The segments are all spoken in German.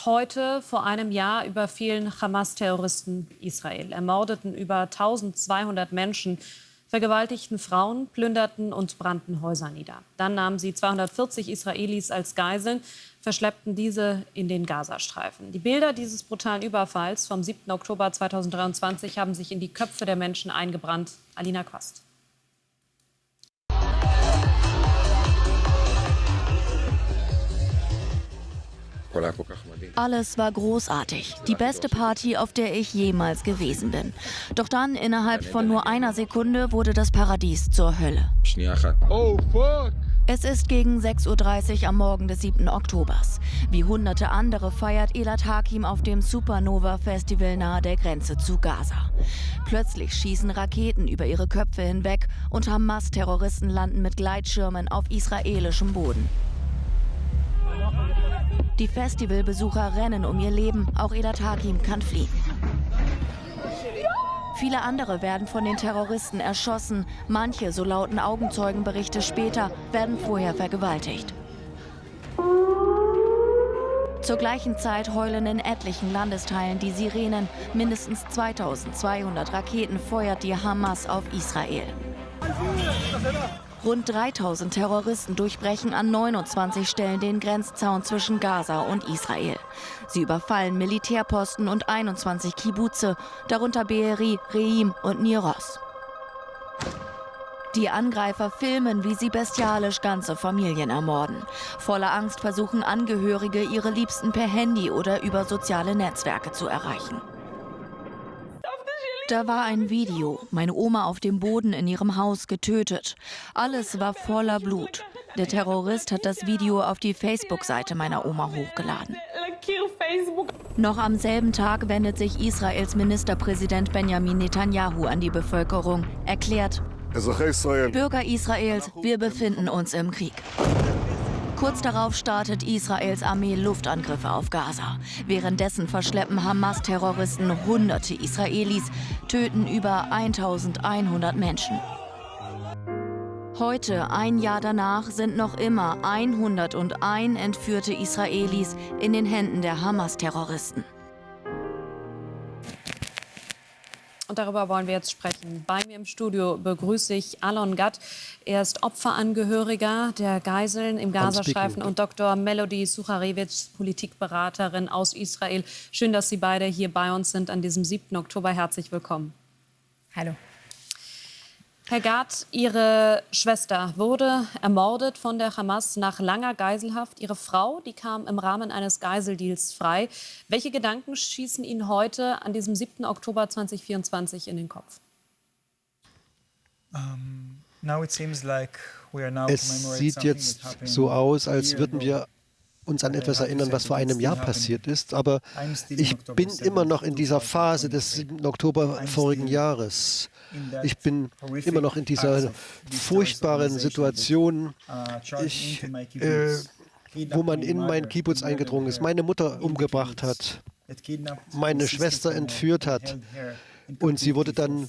Heute, vor einem Jahr, überfielen Hamas-Terroristen Israel, ermordeten über 1200 Menschen, vergewaltigten Frauen, plünderten und brannten Häuser nieder. Dann nahmen sie 240 Israelis als Geiseln, verschleppten diese in den Gazastreifen. Die Bilder dieses brutalen Überfalls vom 7. Oktober 2023 haben sich in die Köpfe der Menschen eingebrannt. Alina Quast. Alles war großartig. Die beste Party, auf der ich jemals gewesen bin. Doch dann, innerhalb von nur einer Sekunde, wurde das Paradies zur Hölle. Oh, fuck! Es ist gegen 6:30 Uhr am Morgen des 7. Oktobers. Wie hunderte andere feiert Elad Hakim auf dem Supernova-Festival nahe der Grenze zu Gaza. Plötzlich schießen Raketen über ihre Köpfe hinweg und Hamas-Terroristen landen mit Gleitschirmen auf israelischem Boden. Die Festivalbesucher rennen um ihr Leben, auch Elad Hakim kann fliehen. Viele andere werden von den Terroristen erschossen. Manche, so lauten Augenzeugenberichte später, werden vorher vergewaltigt. Zur gleichen Zeit heulen in etlichen Landesteilen die Sirenen. Mindestens 2200 Raketen feuert die Hamas auf Israel. Rund 3000 Terroristen durchbrechen an 29 Stellen den Grenzzaun zwischen Gaza und Israel. Sie überfallen Militärposten und 21 Kibbutze, darunter Be'eri, Reim und Niros. Die Angreifer filmen, wie sie bestialisch ganze Familien ermorden. Voller Angst versuchen Angehörige, ihre Liebsten per Handy oder über soziale Netzwerke zu erreichen. Da war ein Video, meine Oma auf dem Boden in ihrem Haus getötet. Alles war voller Blut. Der Terrorist hat das Video auf die Facebook-Seite meiner Oma hochgeladen. Noch am selben Tag wendet sich Israels Ministerpräsident Benjamin Netanyahu an die Bevölkerung, erklärt: Bürger Israels, wir befinden uns im Krieg. Kurz darauf startet Israels Armee Luftangriffe auf Gaza. Währenddessen verschleppen Hamas-Terroristen hunderte Israelis, töten über 1100 Menschen. Heute, ein Jahr danach, sind noch immer 101 entführte Israelis in den Händen der Hamas-Terroristen. Und darüber wollen wir jetzt sprechen. Bei mir im Studio begrüße ich Alon Gad. Er ist Opferangehöriger der Geiseln im Gazastreifen und Dr. Melody Sucharewitsch, Politikberaterin aus Israel. Schön, dass Sie beide hier bei uns sind an diesem 7. Oktober. Herzlich willkommen. Hallo. Herr Gad, Ihre Schwester wurde ermordet von der Hamas nach langer Geiselhaft. Ihre Frau, die kam im Rahmen eines Geiseldeals frei. Welche Gedanken schießen Ihnen heute an diesem 7. Oktober 2024 in den Kopf? Es sieht jetzt so aus, als würden wir uns an etwas erinnern, was vor einem Jahr passiert ist. Aber ich bin immer noch in dieser Phase des 7. Oktober vorigen Jahres. Ich bin immer noch in dieser furchtbaren Situation, wo man in meinen Kibbutz eingedrungen ist, meine Mutter umgebracht hat, meine Schwester entführt hat. Und sie wurde dann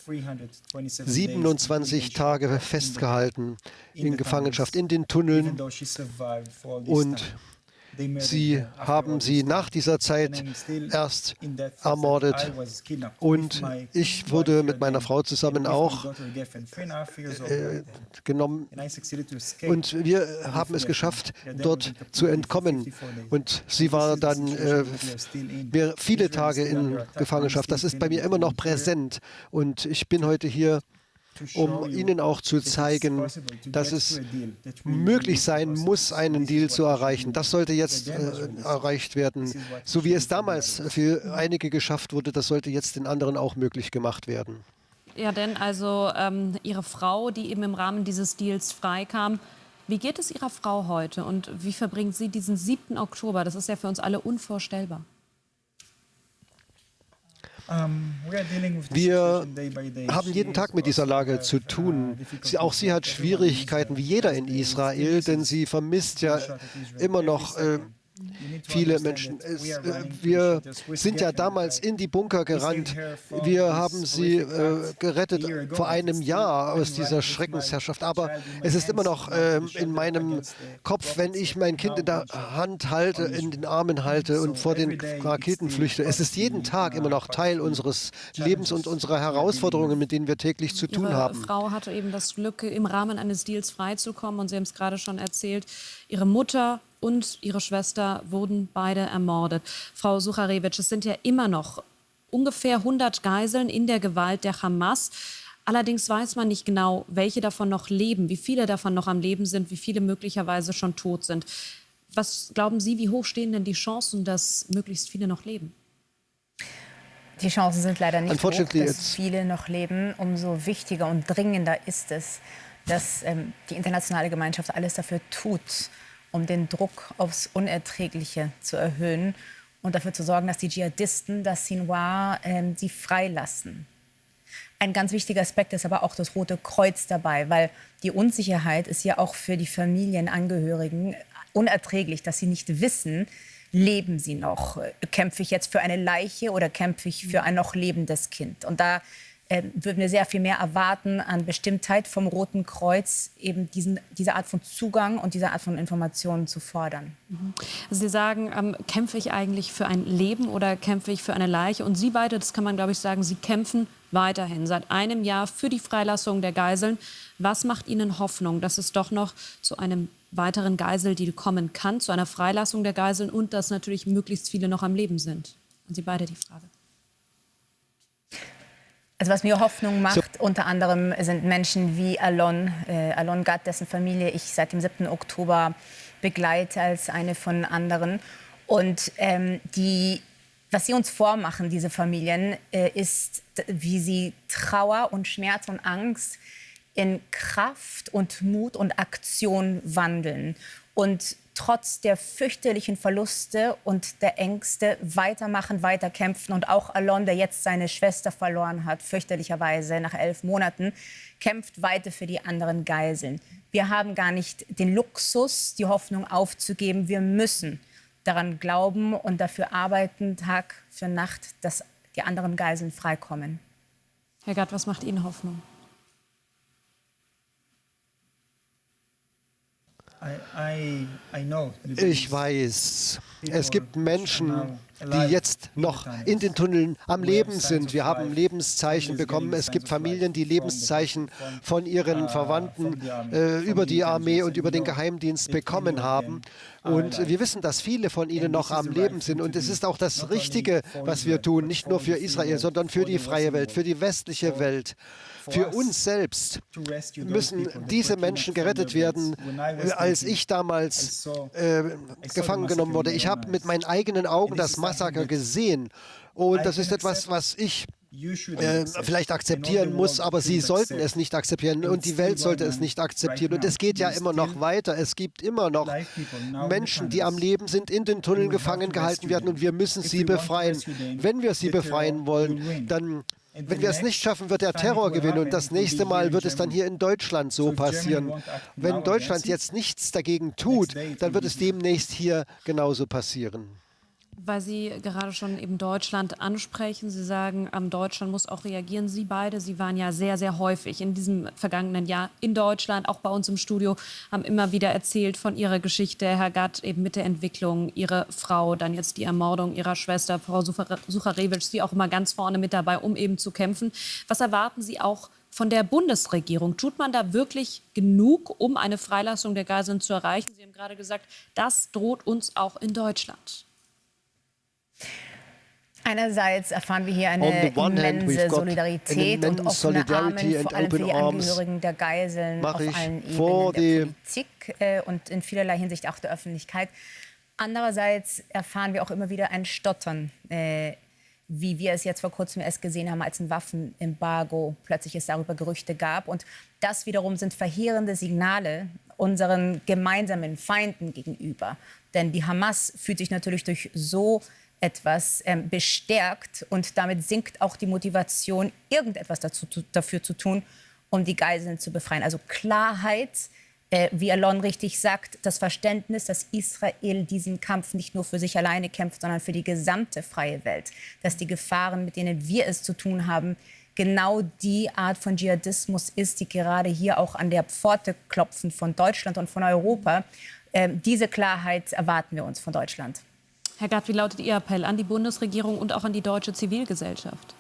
27 Tage festgehalten in Gefangenschaft in den Tunneln. Und sie haben sie nach dieser Zeit erst ermordet. Und ich wurde mit meiner Frau zusammen auch genommen. Und wir haben es geschafft, dort zu entkommen. Und sie war dann viele Tage in Gefangenschaft. Das ist bei mir immer noch präsent. Und ich bin heute hier, um Ihnen auch zu zeigen, dass es möglich sein muss, einen Deal zu erreichen. Das sollte jetzt erreicht werden. So wie es damals für einige geschafft wurde, das sollte jetzt den anderen auch möglich gemacht werden. Ja, denn also Ihre Frau, die eben im Rahmen dieses Deals freikam, wie geht es Ihrer Frau heute und wie verbringt sie diesen 7. Oktober? Das ist ja für uns alle unvorstellbar. Wir haben jeden Tag mit dieser Lage zu tun. Auch sie hat Schwierigkeiten, wie jeder in Israel, denn sie vermisst ja immer noch viele Menschen. Wir sind ja damals in die Bunker gerannt. Wir haben sie gerettet vor einem Jahr aus dieser Schreckensherrschaft. Aber es ist immer noch in meinem Kopf, wenn ich mein Kind in der Hand halte, in den Armen halte und vor den Raketen flüchte. Es ist jeden Tag immer noch Teil unseres Lebens und unserer Herausforderungen, mit denen wir täglich zu tun haben. Ihre Frau hatte eben das Glück, im Rahmen eines Deals freizukommen. Und Sie haben es gerade schon erzählt, Ihre Mutter und Ihre Schwester wurden beide ermordet. Frau Sucharewitsch, es sind ja immer noch ungefähr 100 Geiseln in der Gewalt der Hamas. Allerdings weiß man nicht genau, welche davon noch leben, wie viele davon noch am Leben sind, wie viele möglicherweise schon tot sind. Was glauben Sie, wie hoch stehen denn die Chancen, dass möglichst viele noch leben? Die Chancen sind leider nicht hoch, dass viele noch leben. Umso wichtiger und dringender ist es, dass die internationale Gemeinschaft alles dafür tut, um den Druck aufs Unerträgliche zu erhöhen und dafür zu sorgen, dass die Dschihadisten, das Sinwar, sie freilassen. Ein ganz wichtiger Aspekt ist aber auch das Rote Kreuz dabei, weil die Unsicherheit ist ja auch für die Familienangehörigen unerträglich, dass sie nicht wissen, leben sie noch? Kämpfe ich jetzt für eine Leiche oder kämpfe ich für ein noch lebendes Kind? Und da würden wir sehr viel mehr erwarten an Bestimmtheit vom Roten Kreuz, eben diese Art von Zugang und diese Art von Informationen zu fordern. Sie sagen, kämpfe ich eigentlich für ein Leben oder kämpfe ich für eine Leiche? Und Sie beide, das kann man, glaube ich, sagen, Sie kämpfen weiterhin seit einem Jahr für die Freilassung der Geiseln. Was macht Ihnen Hoffnung, dass es doch noch zu einem weiteren Geiseldeal kommen kann, zu einer Freilassung der Geiseln und dass natürlich möglichst viele noch am Leben sind? An Sie beide die Frage. Also was mir Hoffnung macht, unter anderem sind Menschen wie Alon Gad, dessen Familie ich seit dem 7. Oktober begleite als eine von anderen. Und was sie uns vormachen, diese Familien, ist, wie sie Trauer und Schmerz und Angst in Kraft und Mut und Aktion wandeln. Und trotz der fürchterlichen Verluste und der Ängste weitermachen, weiterkämpfen. Und auch Alon, der jetzt seine Schwester verloren hat, fürchterlicherweise nach 11 Monaten, kämpft weiter für die anderen Geiseln. Wir haben gar nicht den Luxus, die Hoffnung aufzugeben. Wir müssen daran glauben und dafür arbeiten, Tag für Nacht, dass die anderen Geiseln freikommen. Herr Gad, was macht Ihnen Hoffnung? Ich weiß, es gibt Menschen, die jetzt noch in den Tunneln am Leben sind. Wir haben Lebenszeichen bekommen. Es gibt Familien, die Lebenszeichen von ihren Verwandten über die Armee und über den Geheimdienst bekommen haben. Und wir wissen, dass viele von ihnen noch am Leben sind. Und es ist auch das Richtige, was wir tun, nicht nur für Israel, sondern für die freie Welt, für die westliche Welt. Für uns selbst müssen diese Menschen gerettet werden. Als ich damals gefangen genommen wurde, ich habe mit meinen eigenen Augen das Massaker gesehen. Und das ist etwas, was ich vielleicht akzeptieren muss, aber Sie sollten es nicht akzeptieren und die Welt sollte es nicht akzeptieren. Und es geht ja immer noch weiter. Es gibt immer noch Menschen, die am Leben sind, in den Tunneln gefangen gehalten werden und wir müssen sie befreien. Wenn wir sie befreien wollen, dann... Wenn wir es nicht schaffen, wird der Terror gewinnen und das nächste Mal wird es dann hier in Deutschland so passieren. Wenn Deutschland jetzt nichts dagegen tut, dann wird es demnächst hier genauso passieren. Weil Sie gerade schon eben Deutschland ansprechen, Sie sagen, Deutschland muss auch reagieren. Sie beide, Sie waren ja sehr, sehr häufig in diesem vergangenen Jahr in Deutschland, auch bei uns im Studio, haben immer wieder erzählt von Ihrer Geschichte, Herr Gad, eben mit der Entwicklung, Ihre Frau, dann jetzt die Ermordung Ihrer Schwester, Frau Sucharewitsch, Sie auch immer ganz vorne mit dabei, um eben zu kämpfen. Was erwarten Sie auch von der Bundesregierung? Tut man da wirklich genug, um eine Freilassung der Geiseln zu erreichen? Sie haben gerade gesagt, das droht uns auch in Deutschland. Einerseits erfahren wir hier eine immense Solidarität und offene Arme, vor allem für die Angehörigen der Geiseln auf allen Ebenen der Politik und in vielerlei Hinsicht auch der Öffentlichkeit. Andererseits erfahren wir auch immer wieder ein Stottern, wie wir es jetzt vor kurzem erst gesehen haben, als ein Waffenembargo plötzlich es darüber Gerüchte gab. Und das wiederum sind verheerende Signale unseren gemeinsamen Feinden gegenüber. Denn die Hamas fühlt sich natürlich durch so etwas bestärkt und damit sinkt auch die Motivation, irgendetwas dafür zu tun, um die Geiseln zu befreien. Also Klarheit wie Alon richtig sagt, das Verständnis, dass Israel diesen Kampf nicht nur für sich alleine kämpft, sondern für die gesamte freie Welt. Dass die Gefahren, mit denen wir es zu tun haben, genau die Art von Dschihadismus ist, die gerade hier auch an der Pforte klopfen von Deutschland und von Europa. Diese Klarheit erwarten wir uns von Deutschland. Herr Gatt, wie lautet Ihr Appell an die Bundesregierung und auch an die deutsche Zivilgesellschaft?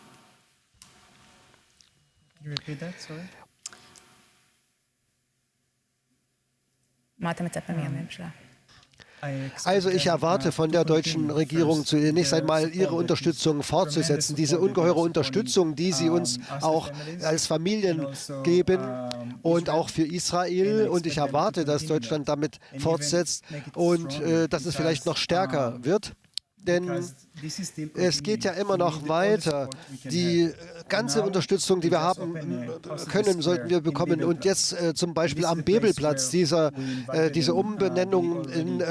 Also ich erwarte von der deutschen Regierung zunächst einmal ihre Unterstützung fortzusetzen, diese ungeheure Unterstützung, die sie uns auch als Familien geben und auch für Israel. Und ich erwarte, dass Deutschland damit fortsetzt und dass es vielleicht noch stärker wird. Denn es geht ja immer noch weiter. Die ganze Unterstützung, die wir haben können, sollten wir bekommen. Und jetzt zum Beispiel am Bebelplatz, diese Umbenennung in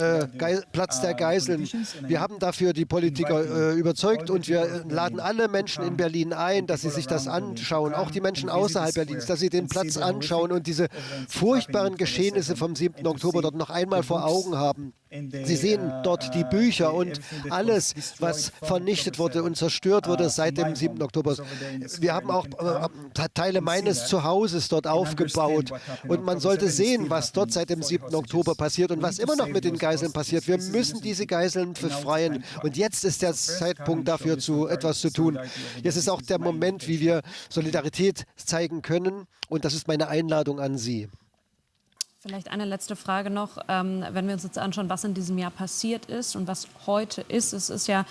Platz der Geiseln. Wir haben dafür die Politiker überzeugt und wir laden alle Menschen in Berlin ein, dass sie sich das anschauen, auch die Menschen außerhalb Berlins, dass sie den Platz anschauen und diese furchtbaren Geschehnisse vom 7. Oktober dort noch einmal vor Augen haben. Sie sehen dort die Bücher und alles, was vernichtet wurde und zerstört wurde seit dem 7. Oktober. Wir haben auch Teile meines Zuhauses dort aufgebaut. Und man sollte sehen, was dort seit dem 7. Oktober passiert und was immer noch mit den Geiseln passiert. Wir müssen diese Geiseln befreien. Und jetzt ist der Zeitpunkt dafür, etwas zu tun. Jetzt ist auch der Moment, wie wir Solidarität zeigen können. Und das ist meine Einladung an Sie. Vielleicht eine letzte Frage noch. Wenn wir uns jetzt anschauen, was in diesem Jahr passiert ist und was heute ist. Es ist ja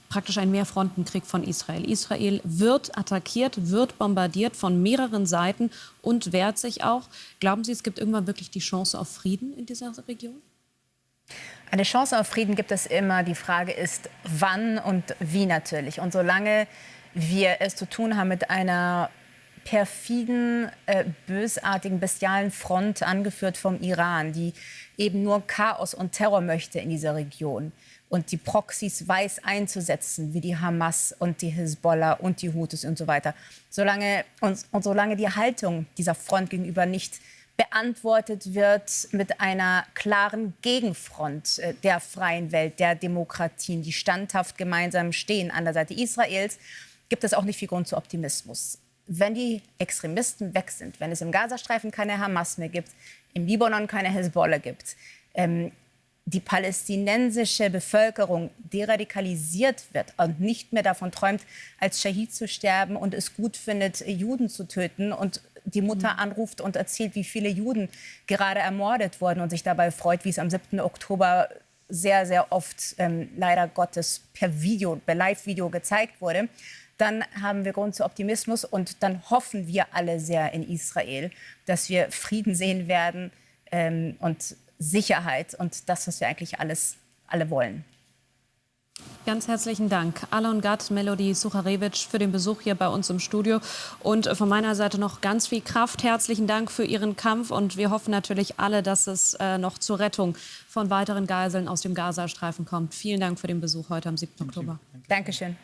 praktisch ein Mehrfrontenkrieg von Israel. Israel wird attackiert, wird bombardiert von mehreren Seiten und wehrt sich auch. Glauben Sie, es gibt irgendwann wirklich die Chance auf Frieden in dieser Region? Eine Chance auf Frieden gibt es immer. Die Frage ist, wann und wie natürlich. Und solange wir es zu tun haben mit einer perfiden, bösartigen, bestialen Front, angeführt vom Iran, die eben nur Chaos und Terror möchte in dieser Region und die Proxys weiß einzusetzen, wie die Hamas und die Hisbollah und die Houthis und so weiter. Solange die Haltung dieser Front gegenüber nicht beantwortet wird mit einer klaren Gegenfront der freien Welt, der Demokratien, die standhaft gemeinsam stehen an der Seite Israels, gibt es auch nicht viel Grund zu Optimismus. Wenn die Extremisten weg sind, wenn es im Gazastreifen keine Hamas mehr gibt, im Libanon keine Hisbollah gibt, die palästinensische Bevölkerung deradikalisiert wird und nicht mehr davon träumt, als Schahid zu sterben und es gut findet, Juden zu töten und die Mutter anruft und erzählt, wie viele Juden gerade ermordet wurden und sich dabei freut, wie es am 7. Oktober sehr, sehr oft leider Gottes per Live-Video gezeigt wurde, dann haben wir Grund zu Optimismus und dann hoffen wir alle sehr in Israel, dass wir Frieden sehen werden und Sicherheit und das, was wir eigentlich alle wollen. Ganz herzlichen Dank, Alon Gatt, Melody Sucharewitsch, für den Besuch hier bei uns im Studio. Und von meiner Seite noch ganz viel Kraft. Herzlichen Dank für Ihren Kampf. Und wir hoffen natürlich alle, dass es noch zur Rettung von weiteren Geiseln aus dem Gazastreifen kommt. Vielen Dank für den Besuch heute am 7. Oktober. Dankeschön.